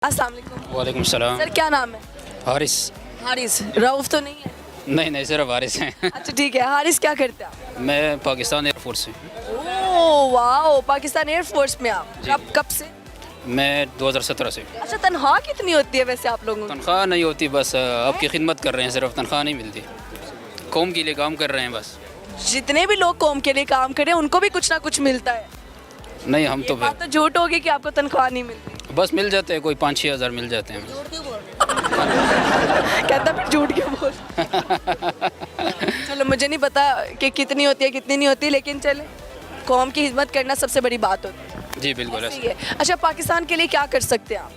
अस्सलाम वालेकुम। वालेकुम सलाम। सर क्या नाम है? हारिस। हारिस। रऊफ तो नहीं है? नहीं नहीं, सिर्फ हारिस हैं। अच्छा ठीक है। हारिस क्या करते हैं आप? मैं पाकिस्तान एयरफोर्स से। ओह वाओ, पाकिस्तान एयरफोर्स में आप जी। कब से? मैं 2017 से। अच्छा, तनख्वाह कितनी होती है वैसे आप लोगों की? तनख्वाह नहीं होती, बस आपकी खिदमत कर रहे हैं, सिर्फ तनख्वाह नहीं मिलती। कौम के लिए काम कर रहे हैं बस। जितने भी लोग कौम के लिए काम करें उनको भी कुछ ना कुछ मिलता है। नहीं, हम ये तो बात तो झूठ होगी कि आपको तनख्वाह नहीं मिलती। बस मिल जाते हैं, कोई 5-6 हज़ार मिल जाते हैं। कहता फिर झूठ क्यों बोल। चलो, मुझे नहीं पता कि कितनी होती है कितनी नहीं होती, लेकिन चले, कौम की खिदमत करना सबसे बड़ी बात होती है। जी बिल्कुल ऐसे ऐसे। ही है। अच्छा, पाकिस्तान के लिए क्या कर सकते हैं आप?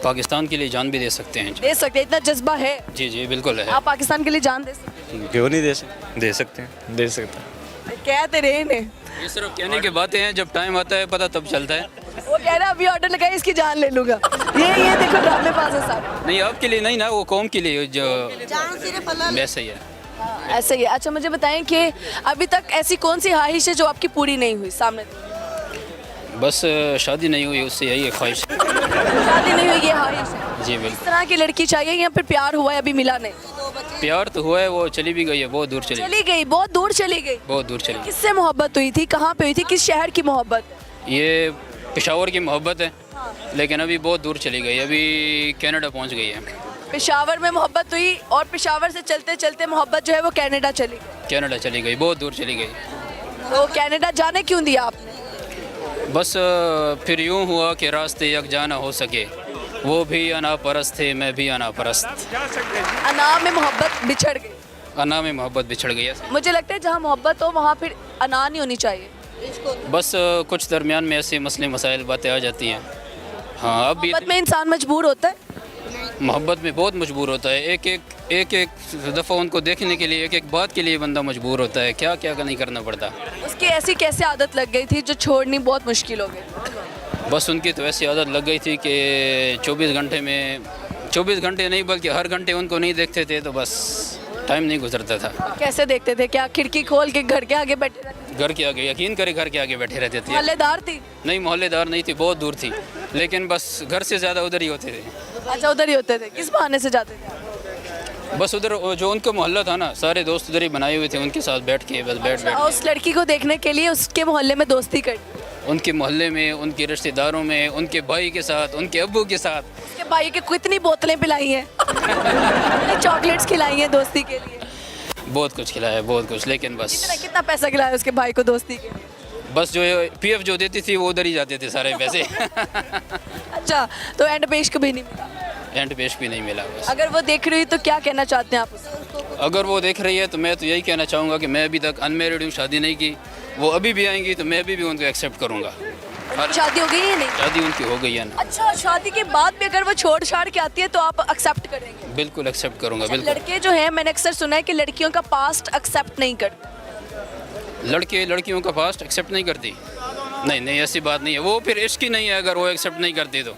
पाकिस्तान के लिए जान भी दे सकते हैं। दे सकते हैं, इतना जज्बा है? जी जी बिल्कुल है। आप पाकिस्तान के लिए जान दे सकते क्यों नहीं दे सकते? दे सकते हैं, दे सकते हैं। हैं? कह तो रहे ने, ये सिर्फ कहने की बातें हैं, जब टाइम आता है पता तब चलता है। वो कह रहा अभी ऑर्डर लगाए इसकी जान ले लूंगा। ये देखो ड्रामे बाज है सारे। नहीं, आपके लिए नहीं ना, वो कौम के लिए जो वैसे ही है। ऐसे ही है। अच्छा, मुझे बताएं कि अभी तक ऐसी कौन सी ख्वाहिश है जो आपकी पूरी नहीं हुई सामने? बस शादी नहीं हुई, उससे यही है ख्वाहिश। शादी नहीं हुई, ये ख्वाहिश है। जी इस बिल्कुल। तरह की लड़की चाहिए या फिर प्यार हुआ है अभी मिला नहीं? प्यार तो हुआ है, वो चली भी गई है, बहुत दूर चली गई। चली गई, बहुत दूर चली गई। बहुत दूर चली किससे मोहब्बत हुई थी, कहाँ पे हुई थी, किस शहर की मोहब्बत? गई। ये पेशावर की मोहब्बत है, लेकिन अभी बहुत दूर चली गई, अभी कनाडा पहुंच गई है। पेशावर में मोहब्बत हुई और पेशावर से चलते चलते मोहब्बत जो है वो कनाडा चली गई। कनाडा चली गई, बहुत दूर चली गई। तो कनाडा जाने क्यों दिया आपने? बस फिर यूं हुआ कि रास्ते यकजा ना हो सके, वो भी अना परस्त थे, मैं भी अना परस्त। अना में मोहब्बत बिछड़ गई। अना में मोहब्बत बिछड़ गई है। मुझे लगता है जहाँ मोहब्बत हो वहाँ फिर अना नहीं होनी चाहिए। बस कुछ दरमियान में ऐसे मसले मसाइल बातें आ जाती हैं। हाँ, अब भी मोहब्बत में इंसान मजबूर होता है। मोहब्बत में बहुत मजबूर होता है। एक दफ़ा उनको देखने के लिए, एक बात के लिए बंदा मजबूर होता है। क्या क्या नहीं करना पड़ता। उसकी ऐसी कैसे आदत लग गई थी जो छोड़नी बहुत मुश्किल हो गई? बस उनकी तो ऐसी आदत लग गई थी कि 24 घंटे में, 24 घंटे नहीं बल्कि हर घंटे उनको नहीं देखते थे तो बस टाइम नहीं गुजरता था। कैसे देखते थे? क्या खिड़की खोल के घर के आगे बैठे रहते? घर के आगे, यकीन करे, घर के आगे बैठे रहते थे। मोहल्लेदार थी? नहीं, मोहल्लेदार नहीं थी, बहुत दूर थी, लेकिन बस घर से ज़्यादा उधर ही होते थे। अच्छा, उधर ही होते थे। किस बहाने से जाते थे? बस उधर जो उनका मोहल्ला था ना, सारे दोस्त उधर ही बनाए हुए थे, उनके साथ बैठ के बस बैठ और उस लड़की को देखने के लिए उसके मोहल्ले में दोस्ती कर, उनके मोहल्ले में, उनके रिश्तेदारों में, उनके भाई के साथ, उनके अब्बू के साथ। उसके भाई के कितनी बोतलें पिलाई हैं, कितनी चॉकलेट्स खिलाई हैं दोस्ती के लिए। बहुत कुछ खिलाया, बहुत कुछ, लेकिन बस कितना पैसा खिलाया उसके भाई को दोस्ती के लिए? बस जो पीएफ जो देती थी वो उधर ही जाते थे सारे पैसे। अच्छा, तो एंड पेश कभी नहीं मिला? एंड पेश भी नहीं मिला बस। अगर वो देख रही हुई तो क्या कहना चाहते हैं आप उससे? अगर वो देख रही है तो मैं तो यही कहना चाहूँगा कि मैं अभी तक अनमेरिड हूँ, शादी नहीं की। वो अभी भी आएंगी तो मैं भी उनको एक्सेप्ट करूँगा। शादी हो गई है नहीं? शादी उनकी हो गई है ना। अच्छा, शादी के बाद भी अगर वो छोड़ छाड़ के आती है तो आप एक्सेप्ट करेंगे? बिल्कुल एक्सेप्ट करूँगा, अच्छा, बिल्कुल। लड़के जो हैं, मैंने अक्सर सुना है कि लड़कियों का पास्ट एक्सेप्ट नहीं करते। लड़के लड़कियों का पास्ट एक्सेप्ट नहीं करती? नहीं नहीं, ऐसी बात नहीं है। वो फिर इश्क ही नहीं है अगर वो एक्सेप्ट नहीं करती तो।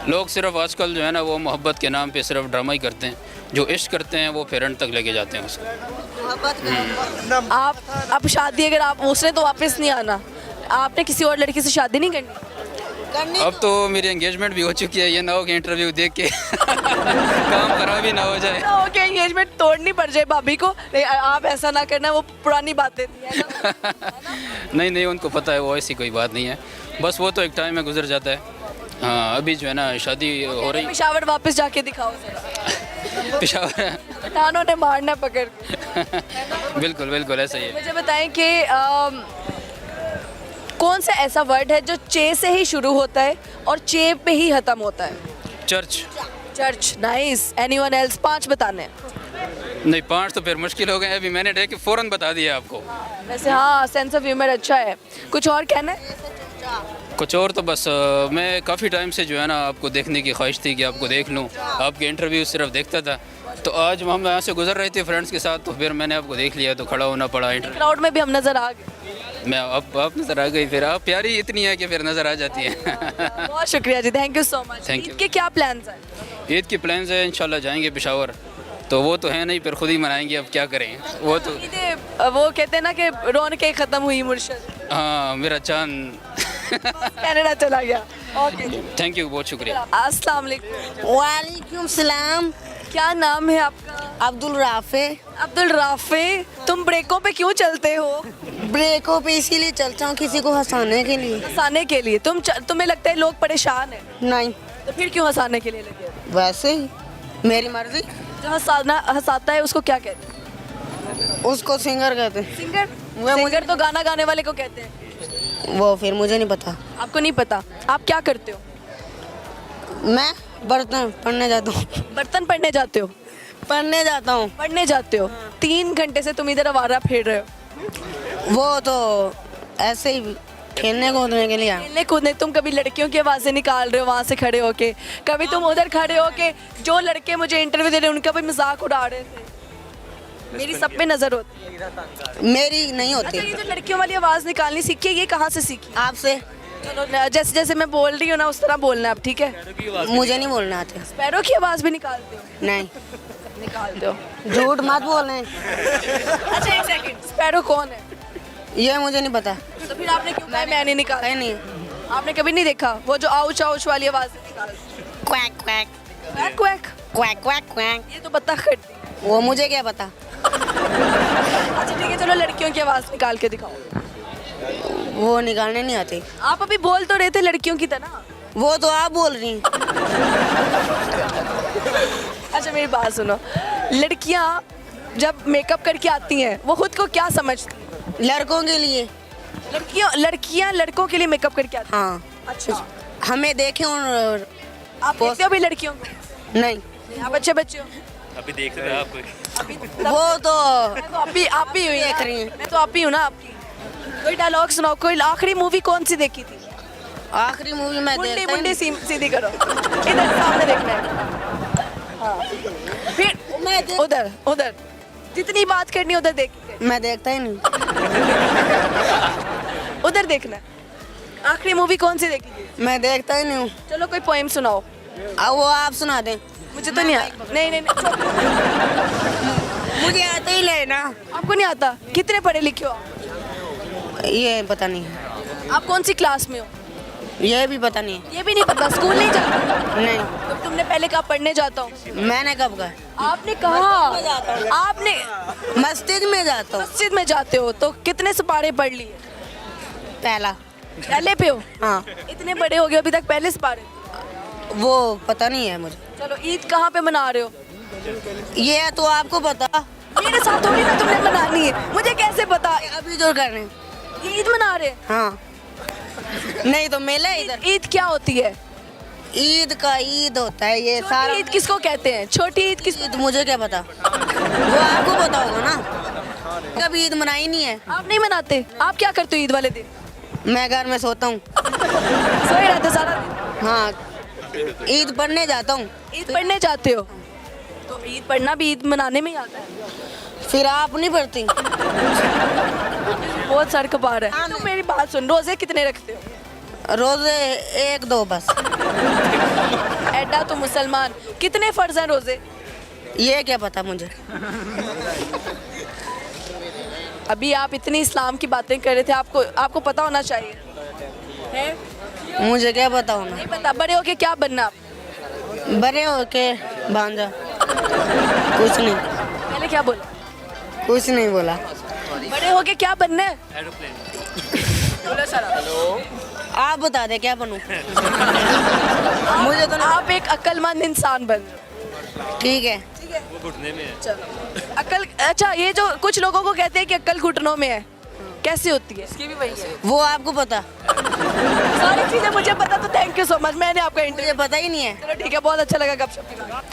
लोग सिर्फ आजकल जो है ना, वो मोहब्बत के नाम पे सिर्फ ड्रामा ही करते हैं। जो इश्क करते हैं वो फिर अंत तक लेके जाते हैं उसको। आप अब शादी, अगर आप उसने तो वापस नहीं आना, आपने किसी और लड़की से शादी नहीं करनी? अब तो मेरी एंगेजमेंट भी हो चुकी है, ये ना हो कि इंटरव्यू देख के काम खराब ही ना हो जाए। ओके, एंगेजमेंट तोड़नी पड़ जाए भाभी को। नहीं, आप ऐसा ना करना, वो पुरानी बातें थी, है ना? नहीं नहीं, उनको पता है, वो ऐसी कोई बात नहीं है। बस वो तो एक टाइम में गुजर जाता है। हाँ, अभी जो है ना शादी हो रही। पेशावर वापस जाके दिखाओ जरा। पेशावर। पठानों ने मारना पकड़ के। बिल्कुल बिल्कुल ऐसा ही है। मुझे बताएं कि कौन सा ऐसा वर्ड है जो चे से ही शुरू होता है और चे पे ही खत्म होता है? Church. Church. Nice. Anyone else? 5 बताने हैं। नहीं, 5 तो फिर मुश्किल हो गए, अभी मैंने देख के फ़ौरन बता दिया आपको। वैसे हाँ, सेंस ऑफ ह्यूमर अच्छा है। कुछ और कहना है? कुछ और तो बस मैं काफ़ी टाइम से जो है ना आपको देखने की ख्वाहिश थी कि आपको देख लूँ, आपके इंटरव्यू सिर्फ देखता था। तो आज हम यहाँ से गुजर रहे थे फ्रेंड्स के साथ, तो फिर मैंने आपको देख लिया तो खड़ा होना पड़ा इंटरव्यू। क्राउड में भी हम नजर आ गए। मैं आप नज़र आ गई, फिर आप प्यारी इतनी है कि फिर नज़र आ जाती है। बहुत शुक्रिया जी, thank you so much. Thank you. Eid के क्या प्लान्स हैं? ईद की प्लान्स है, इंशाल्लाह जाएंगे पेशावर। तो वो तो है नहीं, फिर खुद ही मनाएंगे, अब क्या करें। वो तो वो कहते हैं ना कि रौनकें ख़त्म हुई मुर्शद। हाँ, मेरा चांद कनाडा चला गया। ओके थैंक यू, बहुत शुक्रिया। अस्सलाम वालेकुम। वालेकुम सलाम। क्या नाम है आपका? अब्दुल राफे। अब्दुल राफे। तुम ब्रेकों पे क्यों चलते हो? ब्रेकों पे इसीलिए चलता हूँ, किसी को हंसाने के लिए। हंसाने के लिए। तुम्हें लगता है लोग परेशान हैं, नहीं, तो फिर क्यों हंसाने के लिए लगे हो? वैसे ही मेरी मर्जी। जो हंसाता है उसको क्या कहते हैं? उसको सिंगर कहते हैं। सिंगर। सिंगर तो गाना गाने वाले को कहते हैं। वो फिर मुझे नहीं पता। आपको नहीं पता? आप क्या करते हो? मैं बर्तन पढ़ने जाता हूँ। बर्तन पढ़ने जाते हो? पढ़ने जाता हूँ। पढ़ने जाते हो? 3 घंटे से तुम इधर आवारा फिर रहे हो। वो तो ऐसे ही खेलने कूदने के लिए आया। खेलने कूदने। तुम कभी लड़कियों की आवाज़ें निकाल रहे हो वहाँ से खड़े होके? कभी तुम उधर खड़े होके जो लड़के मुझे इंटरव्यू दे रहे हैं उनका भी मजाक उड़ा रहे थे? मेरी सब पे नजर होती है। मेरी नहीं होती। अच्छा, ये जो लड़कियों वाली आवाज़ निकालनी सीखी है, ये कहाँ से सीखी? आपसे। चलो जैसे जैसे मैं बोल रही हूँ ना उस तरह बोलना आप, ठीक है? मुझे नहीं बोलना आते। पैरों की आवाज़ भी निकालते हो? नहीं, निकालते हो। झूठ मत बोलने। अच्छा एक सेकंड, स्पैरो कौन है? ये मुझे नहीं पता। तो फिर आपने क्यों कहा मैं नहीं निकाला? कहीं नहीं। आपने कभी नहीं देखा वो जो आउच आउच वाली आवाज़ निकालते? Quack quack quack quack. Quack quack quack. ये तो बत्तख करती है। वो मुझे क्या पता। अच्छा ठीक है, चलो लड़कियों की आवाज़ निकाल के दिखाओ। वो निकालने नहीं आती। आप अभी बोल तो रहे थे लड़कियों की तरह। वो तो आप बोल रही हैं। अच्छा मेरी बात सुनो, लड़कियां जब मेकअप करके आती हैं वो खुद को क्या समझती हैं? लड़कों के लिए। लड़कियां लड़कों के लिए मेकअप करके आती हैं? हाँ। अच्छा, हमें देखे और आप देखते हो भी लड़कियों को? नहीं। आप अच्छे बच्चे हो? अभी देख रहे हैं आप कोई। अभी वो तो मैं तो आप ही हुई देख रही हैं। मैं तो आप ही हूँ ना आपकी। कोई डायलॉग सुनाओ। कोई आखिरी मूवी कौन सी देखी थी? आखिरी मूवी मैं मुंडी देखता ही मुंडी नहीं। सीधी करो, इधर सामने देखना है। हाँ फिर मैं देख- उधर उधर जितनी बात करनी है उधर देख के। मैं देखता ही नहीं। उधर देखना है। आखिरी मूवी कौन सी देखी थी? मैं देखता ही नहीं हूँ। चलो कोई पोएम सुनाओ। अब वो आप सुना दें। मुझे तो नहीं आता। नहीं, मुझे आता ही लेना। आपको नहीं आता? कितने पढ़े लिखे हो आप? ये पता नहीं है। आप कौन सी क्लास में हो? ये भी पता नहीं है। ये भी नहीं पता? स्कूल नहीं जाते? नहीं। तो तुमने पहले कहा पढ़ने जाता हूँ? मैंने कब कहा? आपने कहा। आपने मस्जिद में जाता हूँ। मस्जिद में जाते हो तो कितने सिपारे पढ़ लिए? पहला। पहले पे हो? हाँ। इतने बड़े हो गए अभी तक पहले सिपारे? वो पता नहीं है मुझे। चलो ईद कहाँ पे मना रहे हो? ये तो आपको पता। मेरे साथ थोड़ी ना तुमने मनानी है, मुझे कैसे पता? अभी जो कर रहे हैं। ये ईद मना रहे हैं? हाँ। नहीं तो मेला है इधर। ईद क्या होती है? ईद का ईद होता है ये सारा। छोटी ईद किसको कहते हैं? छोटी ईद किस? ईद मुझे क्या पता। वो आपको पता होगा ना। कभी ईद मनाई नहीं है। आप नहीं मनाते? आप क्या करते हो ईद वाले दिन? मैं घर में सोता हूँ। सोए रहते सारा दिन? हाँ। ईद पढ़ने जाता हूँ। ईद पढ़ने जाते हो तो ईद पढ़ना भी ईद मनाने में ही आता है। फिर आप नहीं पढ़ती। बहुत सर कपा रहा है। तो मेरी बात सुन, रोजे कितने रखते हो? रोजे 1-2 बस। एडा तो मुसलमान। कितने फर्ज हैं रोजे? ये क्या पता मुझे। अभी आप इतनी इस्लाम की बातें कर रहे थे, आपको पता होना चाहिए है? मुझे क्या पता होना। नहीं पता? बड़े होके क्या बनना आप? बड़े होके भांजा। कुछ नहीं। पहले क्या बोला? कुछ नहीं बोला। बड़े होके क्या बनना है? बोलो सर। आप बता दे क्या बनूं। मुझे तो नहीं। आप एक अक्लमंद इंसान बन रहे हो। ठीक है। वो घुटने में है। चलो अक्ल। अच्छा ये जो कुछ लोगों को कहते हैं कि अक्ल घुटनों में है, कैसी होती है? इसकी भी वही है। वो आपको पता। सारी चीजें मुझे पता, तो थैंक यू सो मच। मैंने आपका इंटरव्यू। मुझे पता ही नहीं है। चलो ठीक है, बहुत अच्छा लगा गपशप की बात।